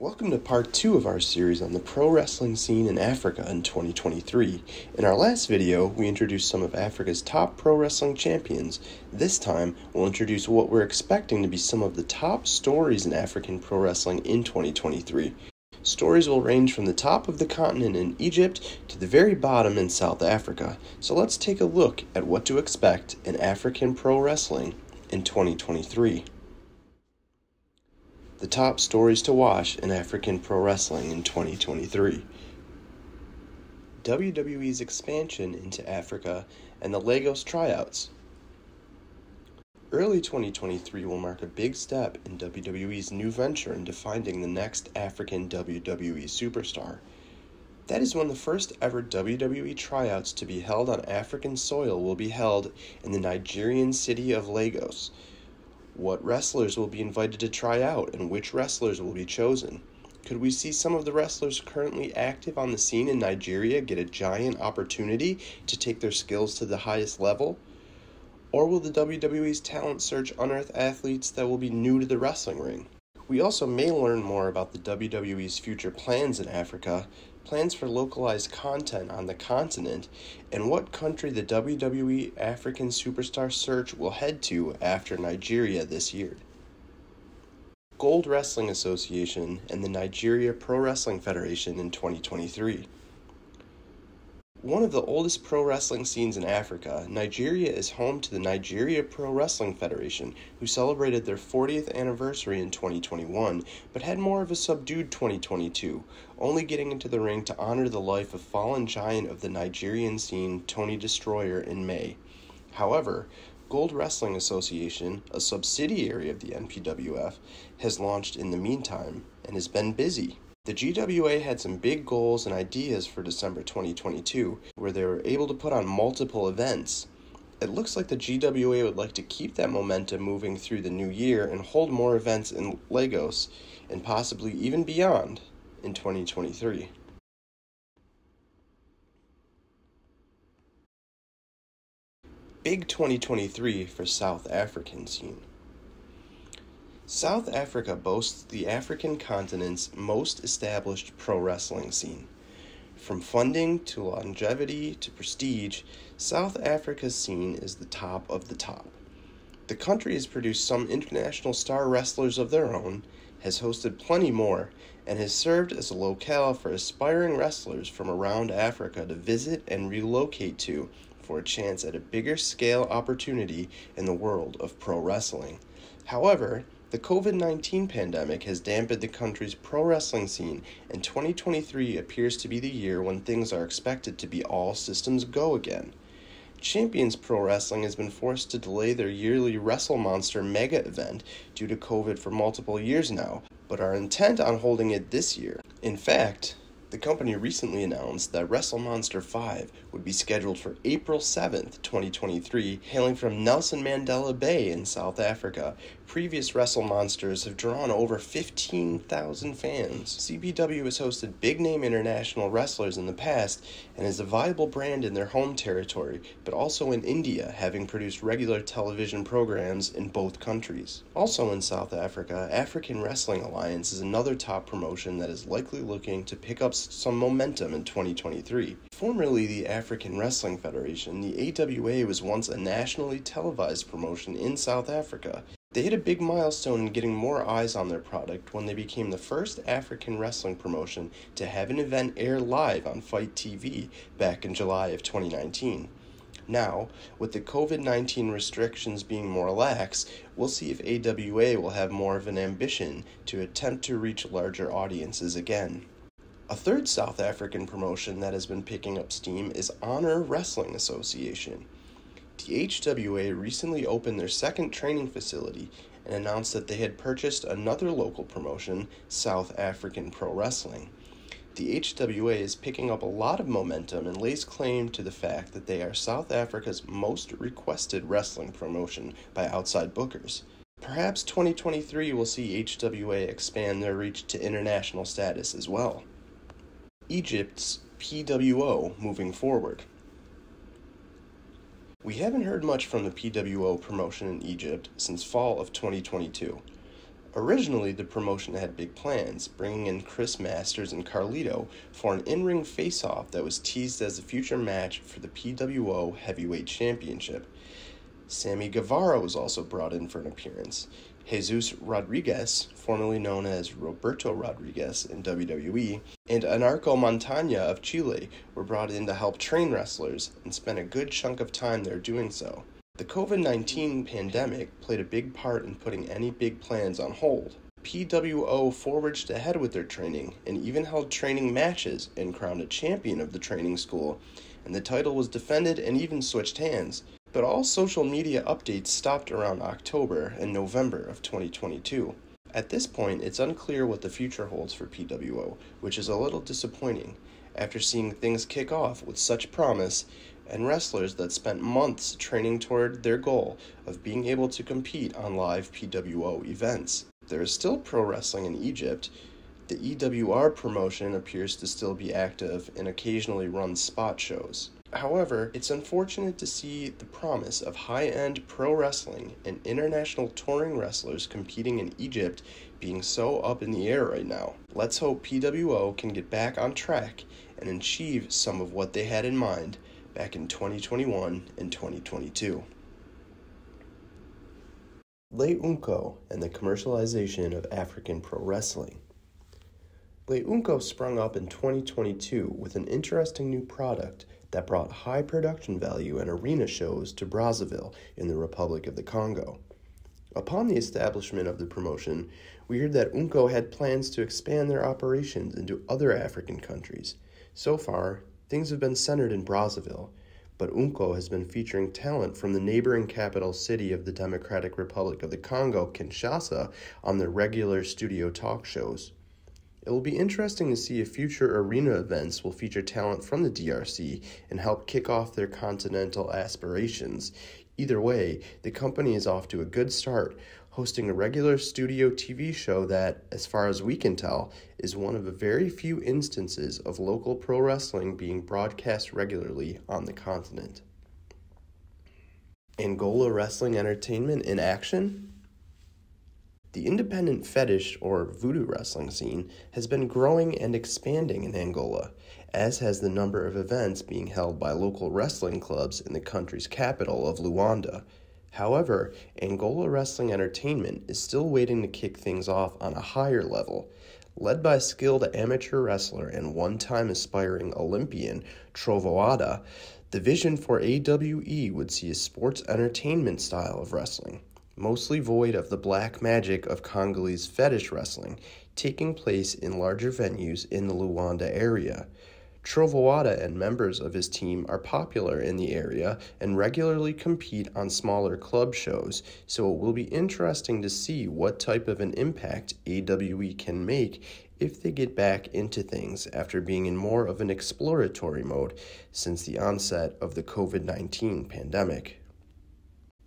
Welcome to part 2 of our series on the pro wrestling scene in Africa in 2023. In our last video, we introduced some of Africa's top pro wrestling champions. This time, we'll introduce what we're expecting to be some of the top stories in African pro wrestling in 2023. Stories will range from the top of the continent in Egypt to the very bottom in South Africa. So let's take a look at what to expect in African pro wrestling in 2023. The top stories to watch in African pro wrestling in 2023. WWE's expansion into Africa and the Lagos tryouts. Early 2023 will mark a big step in WWE's new venture into finding the next African WWE superstar. That is when the first ever WWE tryouts to be held on African soil will be held in the Nigerian city of Lagos. What wrestlers will be invited to try out and which wrestlers will be chosen? Could we see some of the wrestlers currently active on the scene in Nigeria get a giant opportunity to take their skills to the highest level? Or will the WWE's talent search unearth athletes that will be new to the wrestling ring? We also may learn more about the WWE's future plans in Africa, plans for localized content on the continent, and what country the WWE African Superstar search will head to after Nigeria this year. Gold Wrestling Association and the Nigeria Pro Wrestling Federation in 2023. One of the oldest pro wrestling scenes in Africa, Nigeria is home to the Nigeria Pro Wrestling Federation, who celebrated their 40th anniversary in 2021, but had more of a subdued 2022, only getting into the ring to honor the life of fallen giant of the Nigerian scene, Tony Destroyer, in May. However, Gold Wrestling Association, a subsidiary of the NPWF, has launched in the meantime and has been busy. The GWA had some big goals and ideas for December 2022, where they were able to put on multiple events. It looks like the GWA would like to keep that momentum moving through the new year and hold more events in Lagos, and possibly even beyond, in 2023. Big 2023 for South African scene. South Africa boasts the African continent's most established pro wrestling scene. From funding to longevity to prestige, South Africa's scene is the top of the top. The country has produced some international star wrestlers of their own, has hosted plenty more, and has served as a locale for aspiring wrestlers from around Africa to visit and relocate to for a chance at a bigger scale opportunity in the world of pro wrestling. However, the COVID-19 pandemic has dampened the country's pro wrestling scene, and 2023 appears to be the year when things are expected to be all systems go again. Champions Pro Wrestling has been forced to delay their yearly Wrestle Monster mega event due to COVID for multiple years now, but are intent on holding it this year. In fact, the company recently announced that Wrestle Monster 5 would be scheduled for April 7th, 2023, hailing from Nelson Mandela Bay in South Africa. Previous Wrestle Monsters have drawn over 15,000 fans. CPW has hosted big-name international wrestlers in the past and is a viable brand in their home territory, but also in India, having produced regular television programs in both countries. Also in South Africa, African Wrestling Alliance is another top promotion that is likely looking to pick up some momentum in 2023. Formerly the African Wrestling Federation, the AWA was once a nationally televised promotion in South Africa. They hit a big milestone in getting more eyes on their product when they became the first African wrestling promotion to have an event air live on Fight TV back in July of 2019. Now, with the COVID-19 restrictions being more lax, we'll see if AWA will have more of an ambition to attempt to reach larger audiences again. A third South African promotion that has been picking up steam is Honor Wrestling Association. The HWA recently opened their second training facility and announced that they had purchased another local promotion, South African Pro Wrestling. The HWA is picking up a lot of momentum and lays claim to the fact that they are South Africa's most requested wrestling promotion by outside bookers. Perhaps 2023 will see HWA expand their reach to international status as well. Egypt's PWO moving forward. We haven't heard much from the PWO promotion in Egypt since fall of 2022. Originally, the promotion had big plans, bringing in Chris Masters and Carlito for an in-ring face-off that was teased as a future match for the PWO Heavyweight Championship. Sammy Guevara was also brought in for an appearance. Jesus Rodriguez, formerly known as Roberto Rodriguez in WWE, and Anarco Montaña of Chile were brought in to help train wrestlers and spent a good chunk of time there doing so. The COVID-19 pandemic played a big part in putting any big plans on hold. PWO forged ahead with their training and even held training matches and crowned a champion of the training school, and the title was defended and even switched hands. But all social media updates stopped around October and November of 2022. At this point, it's unclear what the future holds for PWO, which is a little disappointing after seeing things kick off with such promise and wrestlers that spent months training toward their goal of being able to compete on live PWO events. There is still pro wrestling in Egypt. The EWR promotion appears to still be active and occasionally runs spot shows. However, it's unfortunate to see the promise of high-end pro wrestling and international touring wrestlers competing in Egypt being so up in the air right now. Let's hope PWO can get back on track and achieve some of what they had in mind back in 2021 and 2022. Le Oünko and the commercialization of African pro wrestling. Le Oünko sprung up in 2022 with an interesting new product that brought high production value and arena shows to Brazzaville in the Republic of the Congo. Upon the establishment of the promotion, we heard that Unco had plans to expand their operations into other African countries. So far, things have been centered in Brazzaville, but Unco has been featuring talent from the neighboring capital city of the Democratic Republic of the Congo, Kinshasa, on their regular studio talk shows. It will be interesting to see if future arena events will feature talent from the DRC and help kick off their continental aspirations. Either way, the company is off to a good start, hosting a regular studio TV show that, as far as we can tell, is one of a very few instances of local pro wrestling being broadcast regularly on the continent. Angola Wrestling Entertainment in action? The independent fetish or voodoo wrestling scene has been growing and expanding in Angola, as has the number of events being held by local wrestling clubs in the country's capital of Luanda. However, Angola Wrestling Entertainment is still waiting to kick things off on a higher level. Led by skilled amateur wrestler and one-time aspiring Olympian Trovoada, the vision for AWE would see a sports entertainment style of wrestling, mostly void of the black magic of Congolese fetish wrestling, taking place in larger venues in the Luanda area. Trovoada and members of his team are popular in the area and regularly compete on smaller club shows, so it will be interesting to see what type of an impact AWE can make if they get back into things after being in more of an exploratory mode since the onset of the COVID-19 pandemic.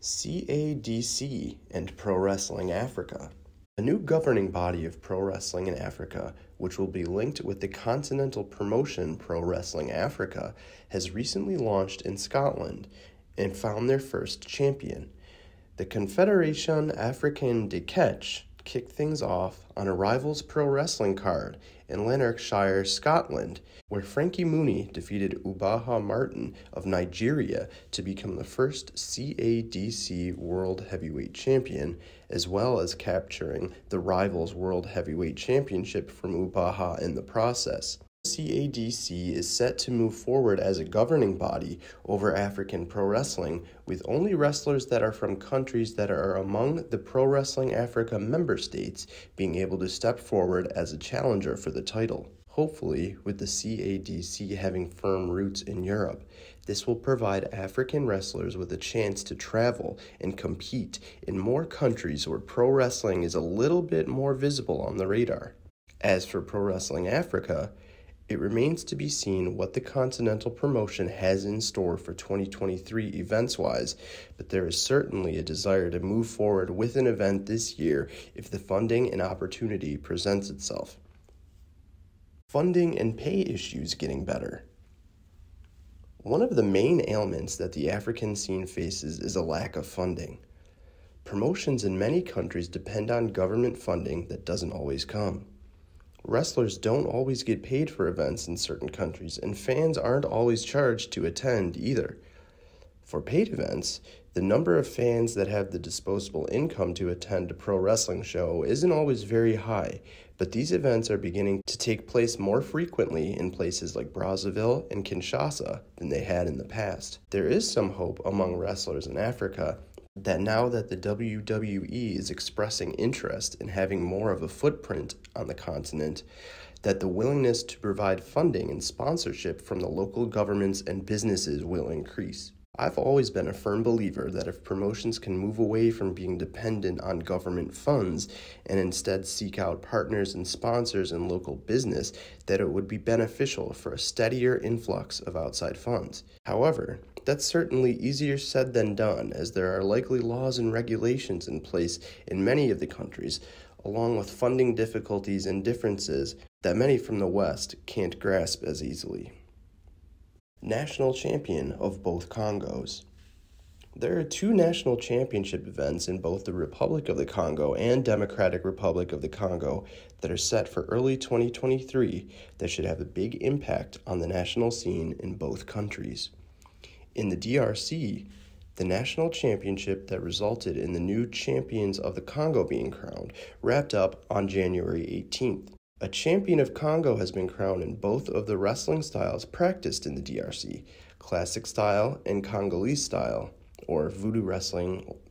CADC and Pro Wrestling Africa. A new governing body of pro wrestling in Africa, which will be linked with the continental promotion Pro Wrestling Africa, has recently launched in Scotland and found their first champion. The Confédération Africaine de Catch kicked things off on a Rivals Pro Wrestling card in Lanarkshire, Scotland, where Frankie Mooney defeated Ubaha Martin of Nigeria to become the first CADC World Heavyweight Champion, as well as capturing the Rivals World Heavyweight Championship from Ubaha in the process. CADC is set to move forward as a governing body over African pro wrestling, with only wrestlers that are from countries that are among the Pro Wrestling Africa member states being able to step forward as a challenger for the title. Hopefully, with the CADC having firm roots in Europe, this will provide African wrestlers with a chance to travel and compete in more countries where pro wrestling is a little bit more visible on the radar. As for Pro Wrestling Africa, it remains to be seen what the Continental promotion has in store for 2023 events-wise, but there is certainly a desire to move forward with an event this year if the funding and opportunity presents itself. Funding and pay issues getting better. One of the main ailments that the African scene faces is a lack of funding. Promotions in many countries depend on government funding that doesn't always come. Wrestlers don't always get paid for events in certain countries, and fans aren't always charged to attend either. For paid events, the number of fans that have the disposable income to attend a pro wrestling show isn't always very high, but these events are beginning to take place more frequently in places like Brazzaville and Kinshasa than they had in the past. There is some hope among wrestlers in Africa that now that the WWE is expressing interest in having more of a footprint on the continent, that the willingness to provide funding and sponsorship from the local governments and businesses will increase. I've always been a firm believer that if promotions can move away from being dependent on government funds and instead seek out partners and sponsors in local business, that it would be beneficial for a steadier influx of outside funds. However, that's certainly easier said than done, as there are likely laws and regulations in place in many of the countries, along with funding difficulties and differences that many from the West can't grasp as easily. National Champion of both Congos. There are two national championship events in both the Republic of the Congo and Democratic Republic of the Congo that are set for early 2023 that should have a big impact on the national scene in both countries. In the DRC, the national championship that resulted in the new champions of the Congo being crowned wrapped up on January 18th. A champion of Congo has been crowned in both of the wrestling styles practiced in the DRC, classic style and Congolese style, or voodoo wrestling /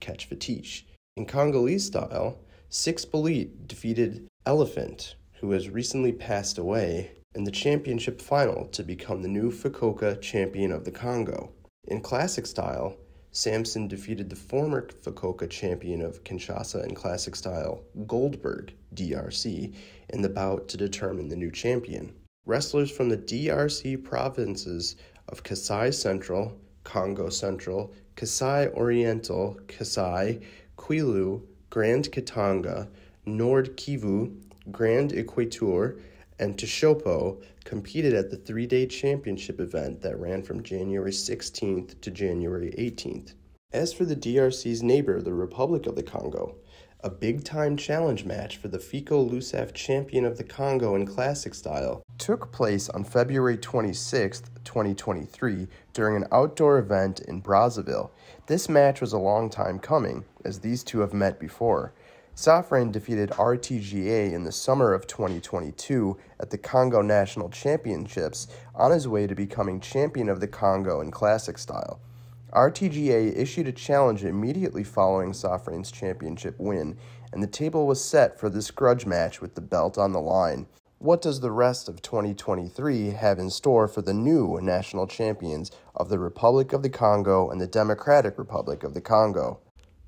catch fetiche. In Congolese style, Six Belit defeated Elephant, who has recently passed away, in the championship final to become the new Fukuoka champion of the Congo. In classic style, Samson defeated the former Fukuoka champion of Kinshasa in classic style, Goldberg, DRC, in the bout to determine the new champion. Wrestlers from the DRC provinces of Kasai Central, Congo Central, Kasai Oriental, Kasai, Kwilu, Grand Katanga, Nord Kivu, Grand Equateur, and Tshopo competed at the three-day championship event that ran from January 16th to January 18th. As for the DRC's neighbor, the Republic of the Congo, a big-time challenge match for the FICO LUSAF champion of the Congo in classic style took place on February 26th, 2023 during an outdoor event in Brazzaville. This match was a long time coming, as these two have met before. Safran defeated RTGA in the summer of 2022 at the Congo National Championships on his way to becoming champion of the Congo in classic style. RTGA issued a challenge immediately following Safran's championship win, and the table was set for this grudge match with the belt on the line. What does the rest of 2023 have in store for the new national champions of the Republic of the Congo and the Democratic Republic of the Congo?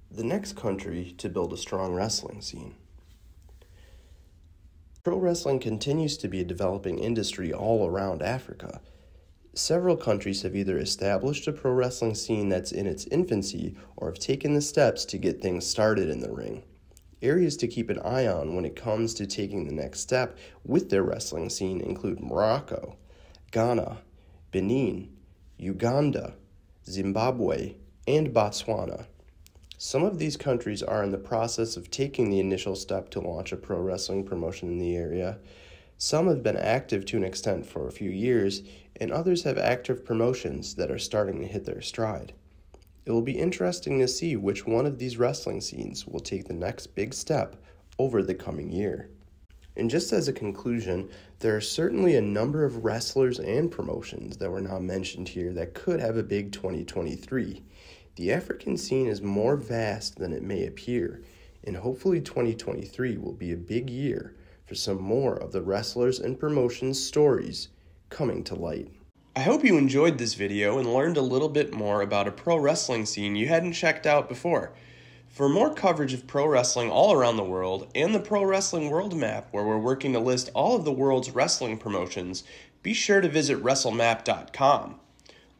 The next country to build a strong wrestling scene. Pro wrestling continues to be a developing industry all around Africa. Several countries have either established a pro wrestling scene that's in its infancy or have taken the steps to get things started in the ring. Areas to keep an eye on when it comes to taking the next step with their wrestling scene include Morocco, Ghana, Benin, Uganda, Zimbabwe, and Botswana. Some of these countries are in the process of taking the initial step to launch a pro wrestling promotion in the area. Some have been active to an extent for a few years, and others have active promotions that are starting to hit their stride. It will be interesting to see which one of these wrestling scenes will take the next big step over the coming year. And just as a conclusion, there are certainly a number of wrestlers and promotions that were not mentioned here that could have a big 2023. The African scene is more vast than it may appear, and hopefully 2023 will be a big year for some more of the wrestlers and promotions stories coming to light. I hope you enjoyed this video and learned a little bit more about a pro wrestling scene you hadn't checked out before. For more coverage of pro wrestling all around the world and the Pro Wrestling World Map, where we're working to list all of the world's wrestling promotions, be sure to visit WrestleMap.com.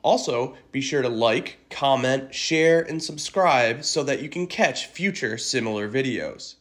Also, be sure to like, comment, share, and subscribe so that you can catch future similar videos.